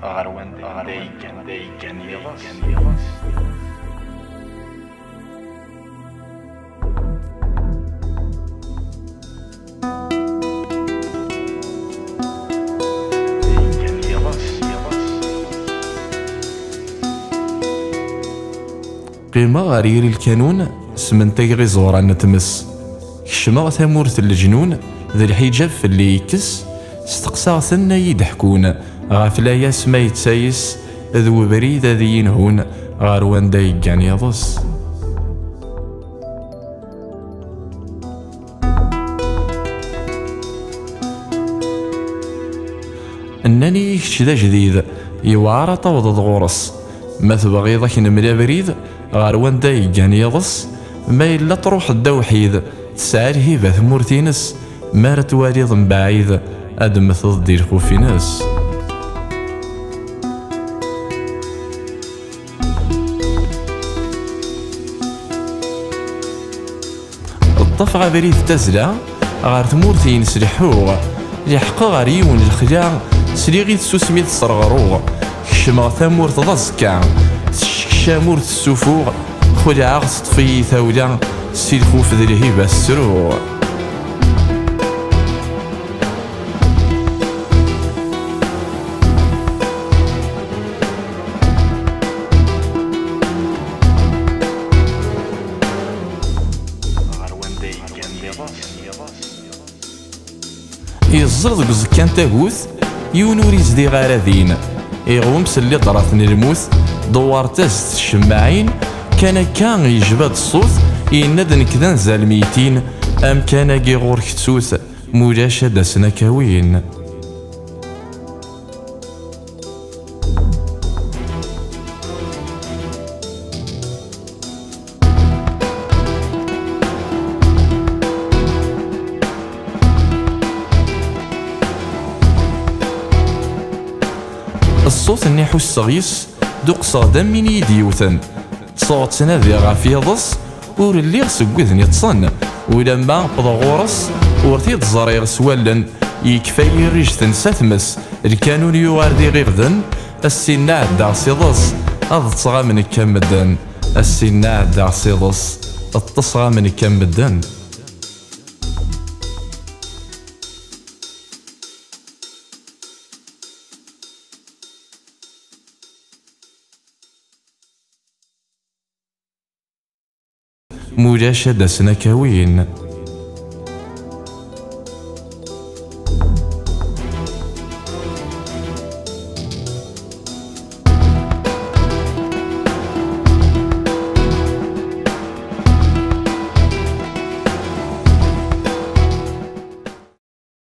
غروان دايكان يغص قيمة غرير الكانون سمنتي غي زورا نتمس كشمغ ثمورة الجنون ذي الحجاب في اللي يكس استقساغ ثنا يدحكون غافلا ما يتسايس ذو بريد ذي ينهون غاروان دايقان يضس انني كش ذا جديد يوعر طوض غورس ما تبغي ذاك نملا بريد غاروان دايقان يضس ما إلا تروح الدوحيد تسعى الهيبة ثمورتينس ما توالي ضم بعيد أدم تضدي الخوف ناس الطفغة بريد تزلا غار ثمورتينس لحوغ لحق غار يون الخلا سليغي تسوسمي تصرغروغ كشمغ ثمور تضزكا شامور السفوغ خلع تطفي ثولا سيلخوف ذي الهيبة السروع يزرد بزكان تاغوث يونور يزدي غاراذين يغومس اللي طراتني الموت دوار تزت الشماعين كان يجبد الصوت يندن كذا نزال ميتين ام كان غيغور كتسوس مولاش داسنا كاوين الصوت النيحو الصغيس دوق صادم من يديوثن صوت سنادي غاف يضص ور اللي سكوذني تصن ولما بضغورس ورثي تزرير سوالن يكفي يريج تنساتمس الكانون يواردي غيرذن السنة عدا سيضص هذا تصغى من كمدن السنة عدا سيضص التصغى من كمدن مولاش داسنا كاوين